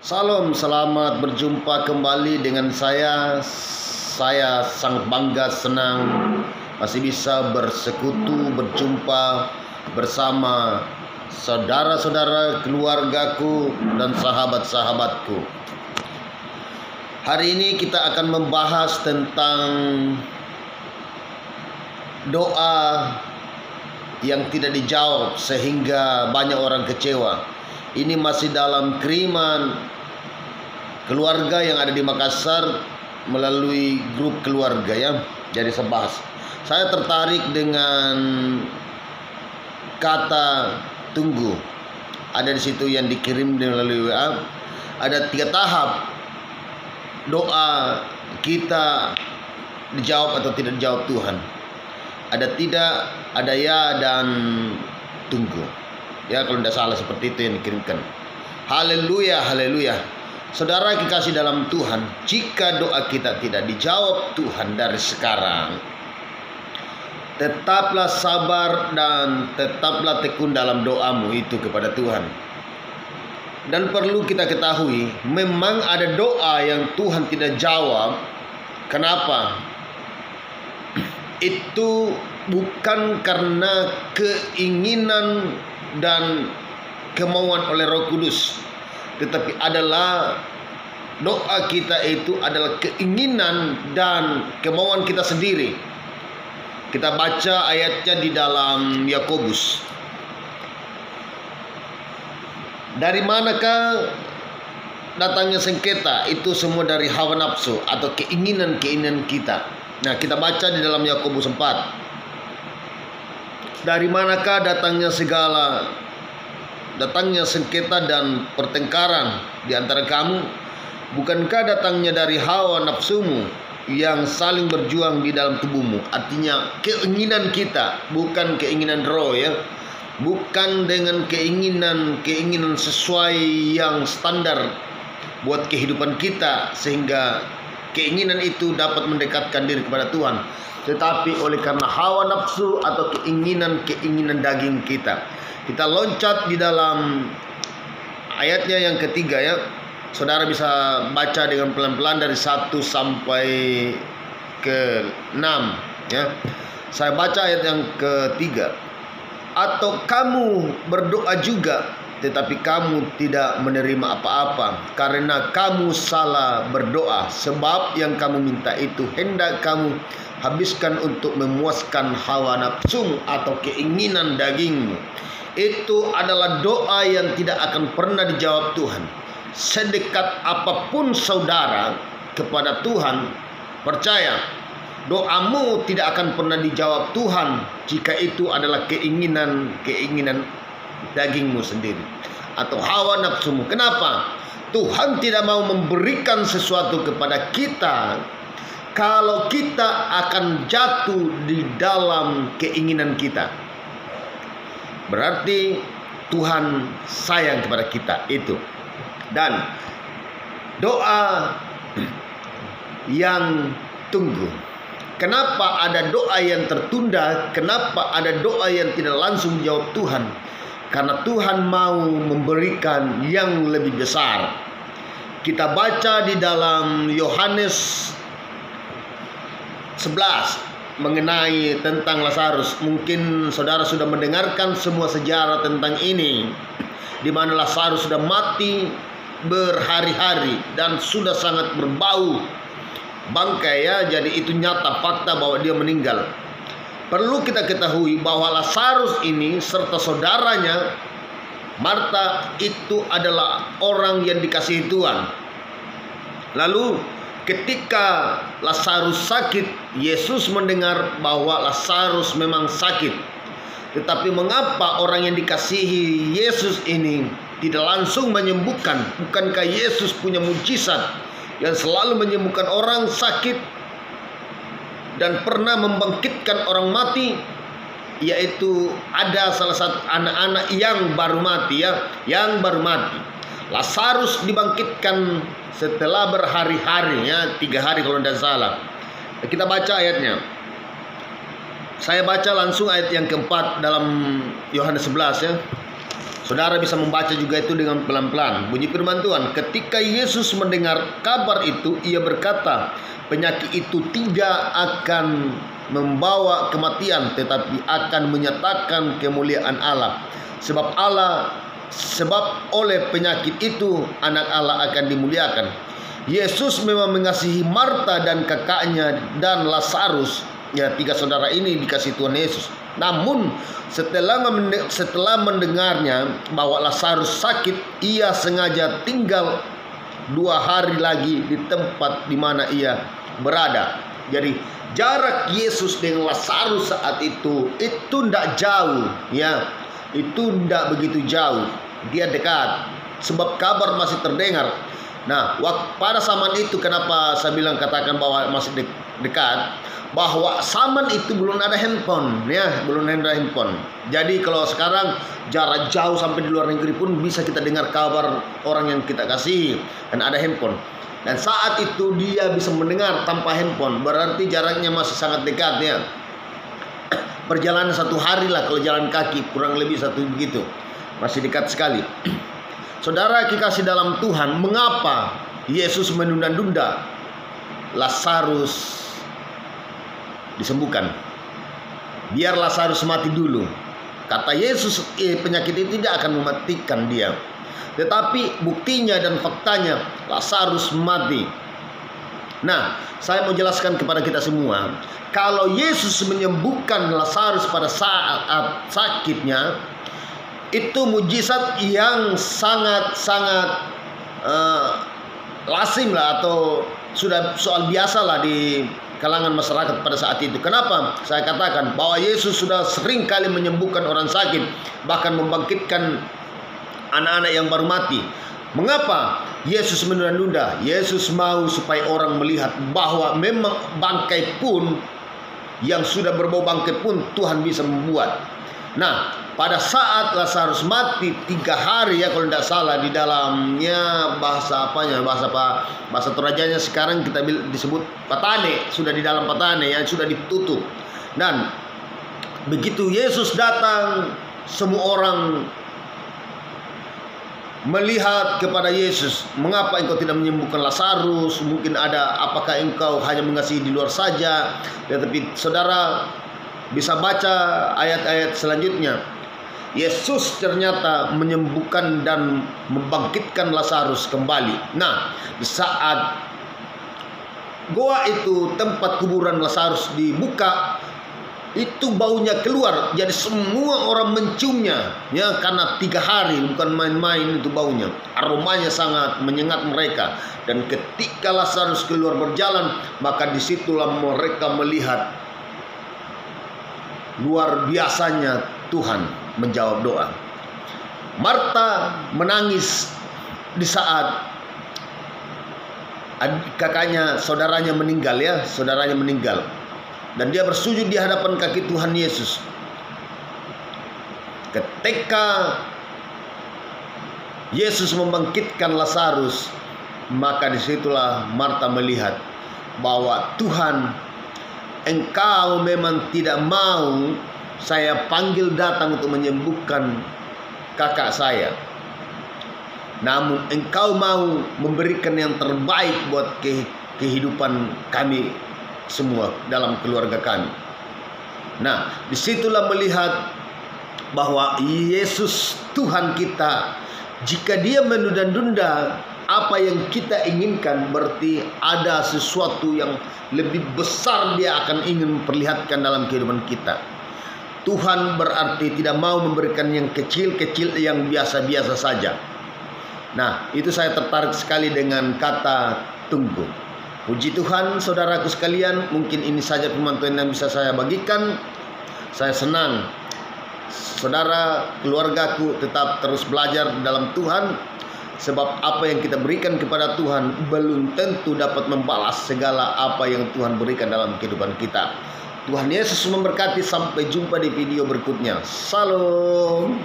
Salam, selamat berjumpa kembali dengan saya. Saya sangat bangga, senang masih bisa bersekutu, berjumpa bersama saudara-saudara, keluargaku, dan sahabat-sahabatku. Hari ini kita akan membahas tentang doa yang tidak dijawab sehingga banyak orang kecewa. Ini masih dalam kiriman keluarga yang ada di Makassar melalui grup keluarga ya. Jadi sebahas. Saya tertarik dengan kata tunggu. Ada di situ yang dikirim melalui WA. Ada 3 tahap doa kita dijawab atau tidak dijawab Tuhan. Ada tidak, ada ya, dan tunggu. Ya, kalau tidak salah seperti itu yang dikirimkan. Haleluya, haleluya. Saudara kekasih dalam Tuhan, jika doa kita tidak dijawab Tuhan dari sekarang, tetaplah sabar dan tetaplah tekun dalam doamu itu kepada Tuhan. Dan perlu kita ketahui, memang ada doa yang Tuhan tidak jawab. Kenapa? Itu bukan karena keinginan dan kemauan oleh Roh Kudus, tetapi adalah doa kita itu adalah keinginan dan kemauan kita sendiri. Kita baca ayatnya di dalam Yakobus. Dari manakah datangnya sengketa? Itu semua dari hawa nafsu atau keinginan-keinginan kita. Nah, kita baca di dalam Yakobus 4. Dari manakah datangnya sengketa dan pertengkaran di antara kamu? Bukankah datangnya dari hawa nafsumu yang saling berjuang di dalam tubuhmu? Artinya keinginan kita, bukan keinginan roh ya. Bukan dengan keinginan sesuai yang standar buat kehidupan kita sehingga keinginan itu dapat mendekatkan diri kepada Tuhan, tetapi oleh karena hawa nafsu atau keinginan daging kita. Kita loncat di dalam ayatnya yang ketiga ya. Saudara bisa baca dengan pelan-pelan dari 1 sampai ke 6 ya. Saya baca ayat yang ketiga. Atau kamu berdoa juga, tetapi kamu tidak menerima apa-apa karena kamu salah berdoa, sebab yang kamu minta itu hendak kamu habiskan untuk memuaskan hawa nafsumu atau keinginan dagingmu. Itu adalah doa yang tidak akan pernah dijawab Tuhan. Sedekat apapun saudara kepada Tuhan, percaya doamu tidak akan pernah dijawab Tuhan jika itu adalah keinginan dagingmu sendiri atau hawa nafsumu. Kenapa? Tuhan tidak mau memberikan sesuatu kepada kita kalau kita akan jatuh di dalam keinginan kita. Berarti Tuhan sayang kepada kita itu. Dan doa yang tunggu. Kenapa ada doa yang tertunda? Kenapa ada doa yang tidak langsung dijawab Tuhan? Karena Tuhan mau memberikan yang lebih besar. Kita baca di dalam Yohanes 11 mengenai tentang Lazarus. Mungkin saudara sudah mendengarkan semua sejarah tentang ini, di mana Lazarus sudah mati berhari-hari dan sudah sangat berbau bangkai ya. Jadi itu nyata fakta bahwa dia meninggal. Perlu kita ketahui bahwa Lazarus ini serta saudaranya Marta itu adalah orang yang dikasihi Tuhan. Lalu ketika Lazarus sakit, Yesus mendengar bahwa Lazarus memang sakit. Tetapi mengapa orang yang dikasihi Yesus ini tidak langsung menyembuhkan? Bukankah Yesus punya mujizat yang selalu menyembuhkan orang sakit dan pernah membangkitkan orang mati? Yaitu ada salah satu anak-anak yang baru mati ya, yang baru mati. Lazarus dibangkitkan setelah berhari-hari ya, 3 hari kalau tidak salah. Kita baca ayatnya. Saya baca langsung ayat yang keempat dalam Yohanes 11 ya. Saudara bisa membaca juga itu dengan pelan-pelan. Bunyi firman Tuhan, ketika Yesus mendengar kabar itu, ia berkata, penyakit itu tidak akan membawa kematian, tetapi akan menyatakan kemuliaan Allah. Sebab oleh penyakit itu anak Allah akan dimuliakan. Yesus memang mengasihi Marta dan kakaknya dan Lazarus. Ya, 3 saudara ini dikasih Tuhan Yesus. Namun setelah mendengarnya bahwa Lazarus sakit, ia sengaja tinggal 2 hari lagi di tempat di mana ia berada. Jadi jarak Yesus dengan Lazarus saat itu tidak jauh, ya. Itu tidak begitu jauh. Dia dekat sebab kabar masih terdengar. Nah, pada zaman itu kenapa saya bilang katakan bahwa masih dekat? Bahwa zaman itu belum ada handphone, ya, belum ada handphone. Jadi kalau sekarang jarak jauh sampai di luar negeri pun bisa kita dengar kabar orang yang kita kasihi dan ada handphone. Dan saat itu dia bisa mendengar tanpa handphone, berarti jaraknya masih sangat dekat, ya. Perjalanan 1 hari lah kalau jalan kaki, kurang lebih 1 begitu, masih dekat sekali. Saudara kekasih dalam Tuhan, mengapa Yesus menunda-nunda Lazarus disembuhkan? Biar Lazarus mati dulu. Kata Yesus, penyakit itu tidak akan mematikan dia. Tetapi buktinya dan faktanya Lazarus mati. Nah, saya mau jelaskan kepada kita semua, kalau Yesus menyembuhkan Lazarus pada saat sakitnya, itu mujizat yang sangat-sangat lazim lah, atau sudah soal biasa lah di kalangan masyarakat pada saat itu. Kenapa saya katakan bahwa Yesus sudah sering kali menyembuhkan orang sakit, bahkan membangkitkan anak-anak yang baru mati. Mengapa Yesus menunda-nunda? Yesus mau supaya orang melihat bahwa memang bangkai pun, yang sudah berbau bangkai pun, Tuhan bisa membuat. Nah, pada saat Lazarus mati 3 hari, ya kalau tidak salah, di dalamnya bahasa Torajanya sekarang kita disebut patane, sudah di dalam patane, yang sudah ditutup. Dan begitu Yesus datang, semua orang melihat kepada Yesus. Mengapa engkau tidak menyembuhkan Lazarus? Mungkin ada, apakah engkau hanya mengasihi di luar saja? Tetapi saudara bisa baca ayat-ayat selanjutnya. Yesus ternyata menyembuhkan dan membangkitkan Lazarus kembali. Nah, di saat goa itu, tempat kuburan Lazarus dibuka, itu baunya keluar. Jadi semua orang menciumnya, ya, karena 3 hari, bukan main-main itu baunya. Aromanya sangat menyengat mereka. Dan ketika Lazarus keluar berjalan, maka disitulah mereka melihat luar biasanya Tuhan menjawab doa. Marta menangis di saat kakaknya, saudaranya meninggal, ya, saudaranya meninggal. Dan dia bersujud di hadapan kaki Tuhan Yesus. Ketika Yesus membangkitkan Lazarus, maka disitulah Marta melihat bahwa Tuhan, engkau memang tidak mau saya panggil datang untuk menyembuhkan kakak saya. Namun engkau mau memberikan yang terbaik buat kehidupan kami semua dalam keluarga kami. Nah, disitulah melihat bahwa Yesus Tuhan kita, jika dia menunda-nunda apa yang kita inginkan, berarti ada sesuatu yang lebih besar dia akan ingin memperlihatkan dalam kehidupan kita. Tuhan berarti tidak mau memberikan yang kecil-kecil, yang biasa-biasa saja. Nah, itu saya tertarik sekali dengan kata tunggu. Puji Tuhan, saudaraku sekalian, mungkin ini saja firman Tuhan yang bisa saya bagikan. Saya senang saudara, keluargaku tetap terus belajar dalam Tuhan, sebab apa yang kita berikan kepada Tuhan belum tentu dapat membalas segala apa yang Tuhan berikan dalam kehidupan kita. Tuhan Yesus memberkati. Sampai jumpa di video berikutnya. Salam.